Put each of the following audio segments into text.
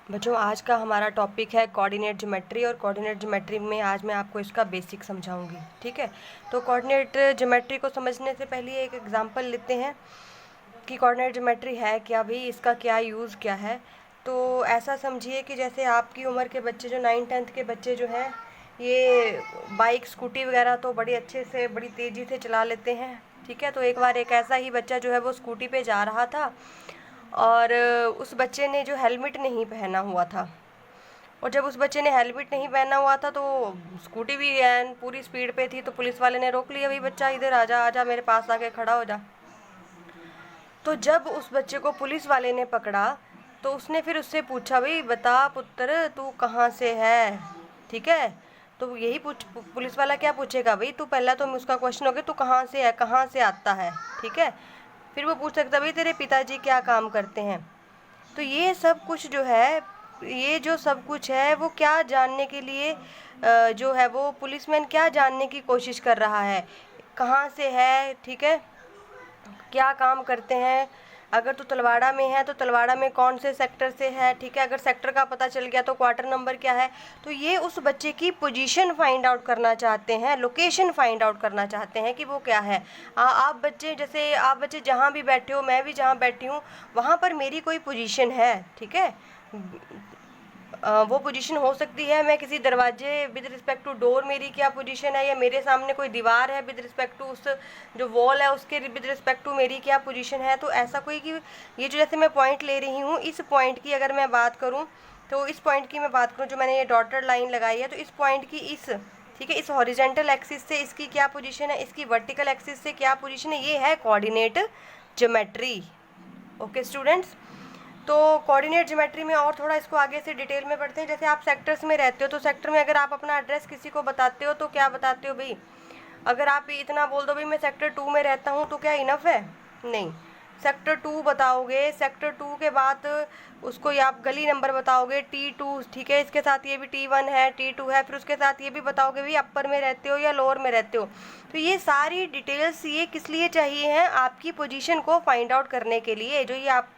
बच्चों आज का हमारा टॉपिक है कोऑर्डिनेट ज्योमेट्री और कोऑर्डिनेट ज्योमेट्री में आज मैं आपको इसका बेसिक समझाऊंगी। ठीक है, तो कोऑर्डिनेट ज्योमेट्री को समझने से पहले एक एग्जांपल लेते हैं कि कोऑर्डिनेट ज्योमेट्री है क्या भाई, इसका क्या यूज़ क्या है। तो ऐसा समझिए कि जैसे आपकी उम्र के बच्चे जो 9th-10th के बच्चे जो हैं ये बाइक स्कूटी वगैरह तो बड़ी अच्छे से बड़ी तेज़ी से चला लेते हैं। ठीक है, तो एक बार एक ऐसा ही बच्चा जो है वो स्कूटी पे जा रहा था और उस बच्चे ने जो हेलमेट नहीं पहना हुआ था, और जब उस बच्चे ने हेलमेट नहीं पहना हुआ था तो स्कूटी भी एन पूरी स्पीड पे थी, तो पुलिस वाले ने रोक लिया, भाई बच्चा इधर आजा आजा मेरे पास आके खड़ा हो जा। तो जब उस बच्चे को पुलिस वाले ने पकड़ा तो उसने फिर उससे पूछा, भाई बता पुत्र तू कहाँ से है। ठीक है, तो यही पुलिस वाला क्या पूछेगा, भाई तू पहला तो उसका क्वेश्चन हो गया तू कहाँ से है, कहाँ से आता है। ठीक है, फिर वो पूछ सकता भाई तेरे पिताजी क्या काम करते हैं। तो ये सब कुछ जो है, ये जो सब कुछ है वो क्या जानने के लिए जो है वो पुलिसमैन क्या जानने की कोशिश कर रहा है, कहाँ से है, ठीक है, क्या काम करते हैं। अगर तो तलवाड़ा में है तो तलवाड़ा में कौन से सेक्टर से है। ठीक है, अगर सेक्टर का पता चल गया तो क्वार्टर नंबर क्या है। तो ये उस बच्चे की पोजीशन फाइंड आउट करना चाहते हैं, लोकेशन फाइंड आउट करना चाहते हैं कि वो क्या है। आप बच्चे जैसे आप बच्चे जहाँ भी बैठे हो, मैं भी जहाँ बैठी हूँ वहाँ पर मेरी कोई पोजीशन है। ठीक है, वो पोजीशन हो सकती है, मैं किसी दरवाजे विद रिस्पेक्ट टू डोर मेरी क्या पोजीशन है, या मेरे सामने कोई दीवार है विद रिस्पेक्ट टू उस जो वॉल है उसके विद रिस्पेक्ट टू मेरी क्या पोजीशन है। तो ऐसा कोई कि ये जो जैसे मैं पॉइंट ले रही हूँ, इस पॉइंट की अगर मैं बात करूँ तो इस पॉइंट की मैं बात करूँ जो मैंने ये डॉटेड लाइन लगाई है, तो इस पॉइंट की इस, ठीक है, इस हॉरिजेंटल एक्सिस से इसकी क्या पोजीशन है, इसकी वर्टिकल एक्सिस से क्या पोजीशन है, ये है कोऑर्डिनेट ज्योमेट्री। ओके स्टूडेंट्स, तो कोऑर्डिनेट ज्योमेट्री में और थोड़ा इसको आगे से डिटेल में पढ़ते हैं। जैसे आप सेक्टर्स में रहते हो तो सेक्टर में अगर आप अपना एड्रेस किसी को बताते हो तो क्या बताते हो भाई, अगर आप इतना बोल दो भाई मैं सेक्टर 2 में रहता हूँ तो क्या इनफ है, नहीं, सेक्टर 2 बताओगे, सेक्टर 2 के बाद उसको या आप गली नंबर बताओगे T2, ठीक है, इसके साथ ये भी T1 है, T2 है, फिर उसके साथ ये भी बताओगे भाई अपर में रहते हो या लोअर में रहते हो। तो ये सारी डिटेल्स ये किस लिए चाहिए हैं, आपकी पोजीशन को फाइंड आउट करने के लिए, जो ये आप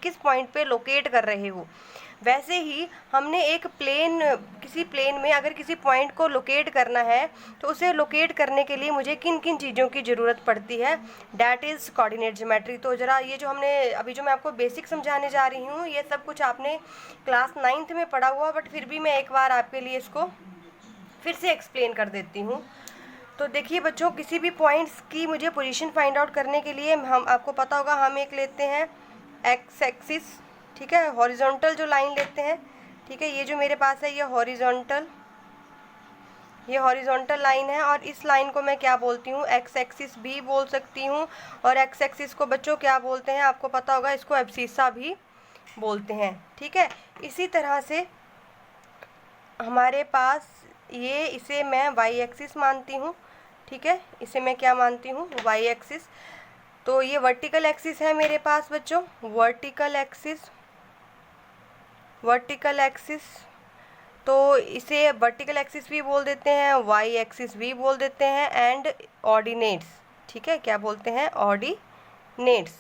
किस पॉइंट पे लोकेट कर रहे हो। वैसे ही हमने एक प्लेन, किसी प्लेन में अगर किसी पॉइंट को लोकेट करना है तो उसे लोकेट करने के लिए मुझे किन किन चीज़ों की ज़रूरत पड़ती है, डैट इज़ कोऑर्डिनेट ज्योमेट्री। तो ज़रा ये जो हमने अभी जो मैं आपको बेसिक समझाने जा रही हूँ ये सब कुछ आपने क्लास 9th में पढ़ा हुआ, बट फिर भी मैं एक बार आपके लिए इसको फिर से एक्सप्लेन कर देती हूँ। तो देखिए बच्चों, किसी भी पॉइंट्स की मुझे पोजीशन फाइंड आउट करने के लिए हम, आपको पता होगा, हम एक लेते हैं एक्स एक्सिस, ठीक है, हॉरिजॉन्टल जो लाइन लेते हैं। ठीक है, ये जो मेरे पास है ये हॉरिजॉन्टल लाइन है, और इस लाइन को मैं क्या बोलती हूँ, एक्स एक्सिस भी बोल सकती हूँ, और एक्स एक्सिस को बच्चों क्या बोलते हैं, आपको पता होगा, इसको एब्सिसा भी बोलते हैं। ठीक है, इसी तरह से हमारे पास ये, इसे मैं वाई एक्सिस मानती हूँ। ठीक है, इसे मैं क्या मानती हूँ, वाई एक्सिस। तो ये वर्टिकल एक्सिस है मेरे पास बच्चों, वर्टिकल एक्सिस, तो इसे वर्टिकल एक्सिस भी बोल देते हैं, वाई एक्सिस भी बोल देते हैं, एंड ऑर्डिनेट्स। ठीक है, क्या बोलते हैं, ऑर्डिनेट्स।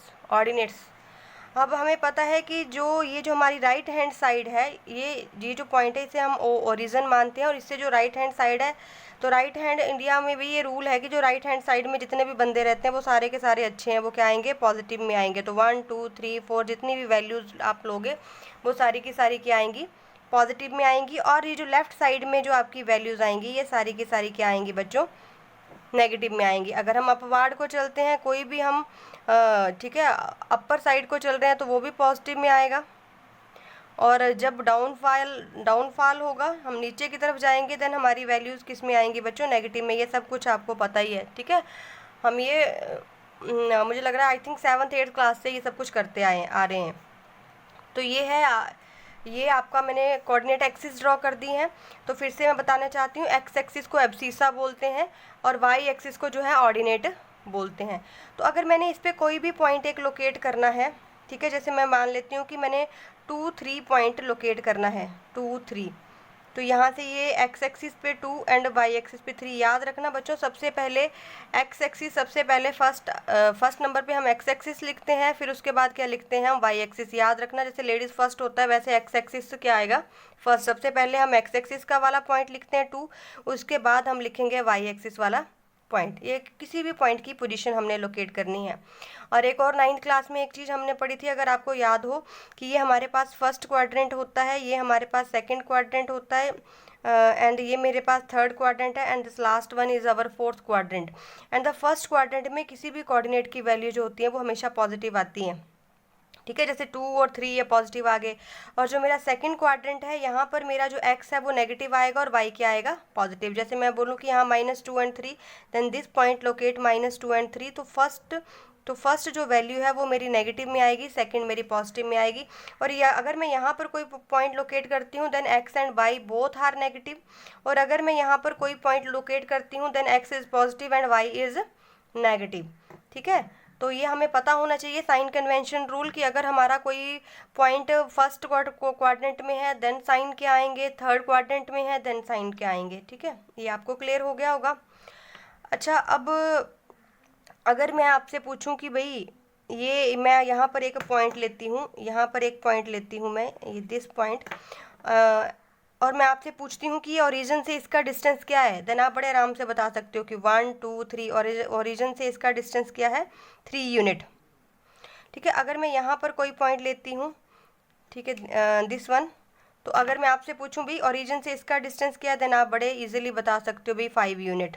अब हमें पता है कि जो ये जो हमारी राइट हैंड साइड है, ये जो पॉइंट है इसे हम ओरिजिन मानते हैं, और इससे जो राइट हैंड साइड है, तो राइट हैंड इंडिया में भी ये रूल है कि जो राइट हैंड साइड में जितने भी बंदे रहते हैं वो सारे के सारे अच्छे हैं, वो क्या आएंगे, पॉजिटिव में आएंगे। तो 1 2 3 4 जितनी भी वैल्यूज़ आप लोगे वो सारी की सारी क्या आएंगी, पॉजिटिव में आएंगी। और ये जो लेफ़्ट साइड में जो आपकी वैल्यूज़ आएंगी ये सारी की सारी क्या आएंगी बच्चों, नेगेटिव में आएंगी। अगर हम अपवार्ड को चलते हैं, कोई भी हम ठीक है अपर साइड को चल रहे हैं तो वो भी पॉजिटिव में आएगा, और जब डाउनफॉल होगा, हम नीचे की तरफ जाएंगे, देन हमारी वैल्यूज़ किस में आएंगी बच्चों, नेगेटिव में। ये सब कुछ आपको पता ही है। ठीक है, हम ये मुझे लग रहा है आई थिंक 7th-8th क्लास से ये सब कुछ करते आ रहे हैं। तो ये है, ये आपका मैंने कोऑर्डिनेट एक्सिस ड्रॉ कर दी हैं। तो फिर से मैं बताना चाहती हूँ, एक्स एक्सिस को एब्सिसा बोलते हैं और वाई एक्सिस को जो है ऑर्डिनेट बोलते हैं। तो अगर मैंने इस पर कोई भी पॉइंट एक लोकेट करना है, ठीक है, जैसे मैं मान लेती हूँ कि मैंने 2 3 पॉइंट लोकेट करना है, 2 3, तो यहाँ से ये एक्स एक्सिस पे 2 एंड वाई एक्सिस पे 3। याद रखना बच्चों, सबसे पहले एक्स एक्सिस, सबसे पहले फर्स्ट नंबर पे हम एक्स एक्सिस लिखते हैं, फिर उसके बाद क्या लिखते हैं हम, वाई एक्सिस। याद रखना, जैसे लेडीज़ फर्स्ट होता है वैसे एक्स एक्सिस क्या आएगा, फर्स्ट। सबसे पहले हम एक्स एक्सिस का वाला पॉइंट लिखते हैं 2, उसके बाद हम लिखेंगे वाई एक्सिस वाला पॉइंट। ये किसी भी पॉइंट की पोजीशन हमने लोकेट करनी है। और एक और 9th क्लास में एक चीज़ हमने पढ़ी थी, अगर आपको याद हो, कि ये हमारे पास फर्स्ट क्वाड्रेंट होता है, ये हमारे पास सेकंड क्वाड्रेंट होता है, एंड ये मेरे पास थर्ड क्वाड्रेंट है, and this last one is our fourth quadrant. And the first quadrant में किसी भी कोऑर्डिनेट की वैल्यू जो होती है वो हमेशा पॉजिटिव आती है, ठीक है। जैसे 2 और 3 ये पॉजिटिव आ गए। और जो मेरा सेकंड क्वाड्रेंट है, यहाँ पर मेरा जो x है वो नेगेटिव आएगा और y क्या आएगा, पॉजिटिव। जैसे मैं बोलूँ कि यहाँ -2 and 3, then this point locate -2 and 3। तो फर्स्ट जो वैल्यू है वो मेरी नेगेटिव में आएगी, सेकंड मेरी पॉजिटिव में आएगी। और या अगर मैं यहाँ पर कोई पॉइंट लोकेट करती हूँ, then x and y both are negative. और अगर मैं यहाँ पर कोई पॉइंट लोकेट करती हूँ, then x is positive and y is negative, ठीक है। तो ये हमें पता होना चाहिए साइन कन्वेंशन रूल, कि अगर हमारा कोई पॉइंट फर्स्ट क्वाड्रेंट में है देन साइन क्या आएंगे, थर्ड क्वाड्रेंट में है देन साइन क्या आएंगे, ठीक है। ये आपको क्लियर हो गया होगा। अच्छा, अब अगर मैं आपसे पूछूं कि भाई ये मैं यहाँ पर एक पॉइंट लेती हूँ, यहाँ पर एक पॉइंट लेती हूँ मैं, ये दिस पॉइंट, और मैं आपसे पूछती हूँ कि ओरिजिन से इसका डिस्टेंस क्या है, देन आप बड़े आराम से बता सकते हो कि 1 2 3, ओरिजिन से इसका डिस्टेंस क्या है, 3 यूनिट, ठीक है। अगर मैं यहाँ पर कोई पॉइंट लेती हूँ, ठीक है, दिस वन, तो अगर मैं आपसे पूछूँ भाई ओरिजिन से इसका डिस्टेंस क्या है, देन आप बड़े इजीली बता सकते हो भाई 5 यूनिट।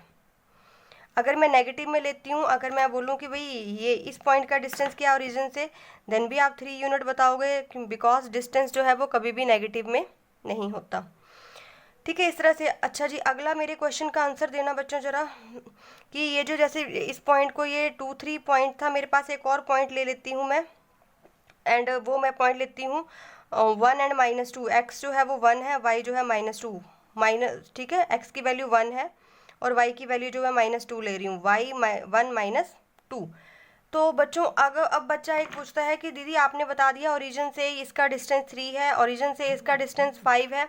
अगर मैं नेगेटिव में लेती हूँ, अगर मैं बोलूँ कि भाई ये इस पॉइंट का डिस्टेंस क्या है ओरिजिन से, देन भी आप 3 यूनिट बताओगे, बिकॉज डिस्टेंस जो है वो कभी भी नेगेटिव में नहीं होता, ठीक है, इस तरह से। अच्छा जी, अगला मेरे क्वेश्चन का आंसर देना बच्चों ज़रा, कि ये जो जैसे इस पॉइंट को, ये 2 3 पॉइंट था, मेरे पास एक और पॉइंट ले लेती हूँ मैं, एंड वो मैं पॉइंट लेती हूँ 1 एंड -2। एक्स जो है वो 1 है, वाई जो है -2, ठीक है, एक्स की वैल्यू 1 है और वाई की वैल्यू जो है -2 ले रही हूँ, वाई 1 -2। तो बच्चों अब बच्चा एक पूछता है कि दीदी आपने बता दिया ओरिजिन से इसका डिस्टेंस 3 है, ओरिजिन से इसका डिस्टेंस 5 है,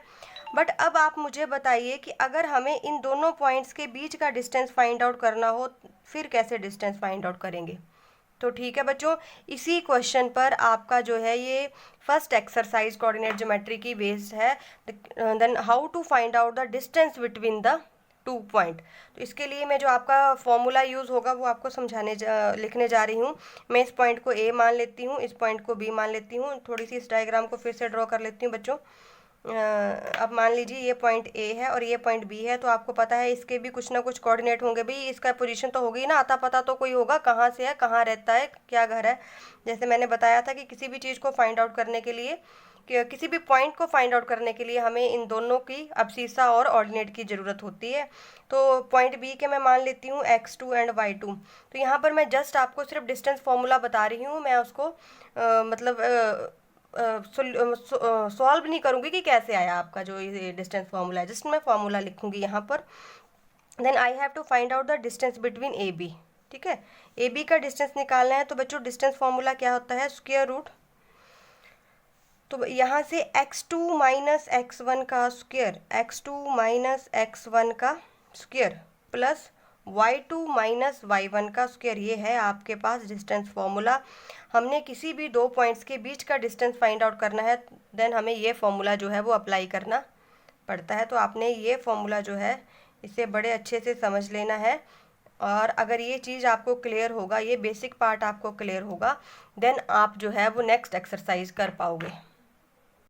बट अब आप मुझे बताइए कि अगर हमें इन दोनों पॉइंट्स के बीच का डिस्टेंस फाइंड आउट करना हो, फिर कैसे डिस्टेंस फाइंड आउट करेंगे। तो ठीक है बच्चों, इसी क्वेश्चन पर आपका जो है ये फर्स्ट एक्सरसाइज कोऑर्डिनेट ज्योमेट्री की बेस्ड है, then how to find out the distance between the 2 point. तो इसके लिए मैं जो आपका फॉर्मूला यूज़ होगा वो आपको लिखने जा रही हूँ। मैं इस पॉइंट को ए मान लेती हूँ, इस पॉइंट को बी मान लेती हूँ। थोड़ी सी इस डायग्राम को फिर से ड्रॉ कर लेती हूँ बच्चों। अब मान लीजिए ये पॉइंट ए है और ये पॉइंट बी है, तो आपको पता है इसके भी कुछ ना कुछ कोऑर्डिनेट होंगे। भाई इसका पोजीशन तो होगी ना, आता पता तो कोई होगा, कहाँ से है, कहाँ रहता है, क्या घर है। जैसे मैंने बताया था कि किसी भी चीज़ को फाइंड आउट करने के लिए, किसी भी पॉइंट को फाइंड आउट करने के लिए हमें इन दोनों की अब्सीसा और ऑर्डिनेट की ज़रूरत होती है। तो पॉइंट बी के मैं मान लेती हूँ x2 एंड y2। तो यहाँ पर मैं जस्ट आपको सिर्फ डिस्टेंस फार्मूला बता रही हूँ, मैं उसको सॉल्व नहीं करूँगी कि कैसे आया आपका जो ये डिस्टेंस फार्मूला है, जस्ट मैं फार्मूला लिखूँगी यहाँ पर। Then I have to find out the distance between A B, ठीक है। ए बी का डिस्टेंस निकालना है, तो बच्चों डिस्टेंस फार्मूला क्या होता है, स्क्वायर रूट। तो यहाँ से x2 माइनस x1 का स्क्वायर, x2 माइनस x1 का square plus y2 minus y1 का स्क्वायर, ये है आपके पास डिस्टेंस फार्मूला। हमने किसी भी 2 पॉइंट्स के बीच का डिस्टेंस फाइंड आउट करना है, देन हमें ये फार्मूला जो है वो अप्लाई करना पड़ता है। तो आपने ये फार्मूला जो है इसे बड़े अच्छे से समझ लेना है, और अगर ये चीज़ आपको क्लियर होगा, ये बेसिक पार्ट आपको क्लियर होगा, देन आप जो है वो नेक्स्ट एक्सरसाइज कर पाओगे।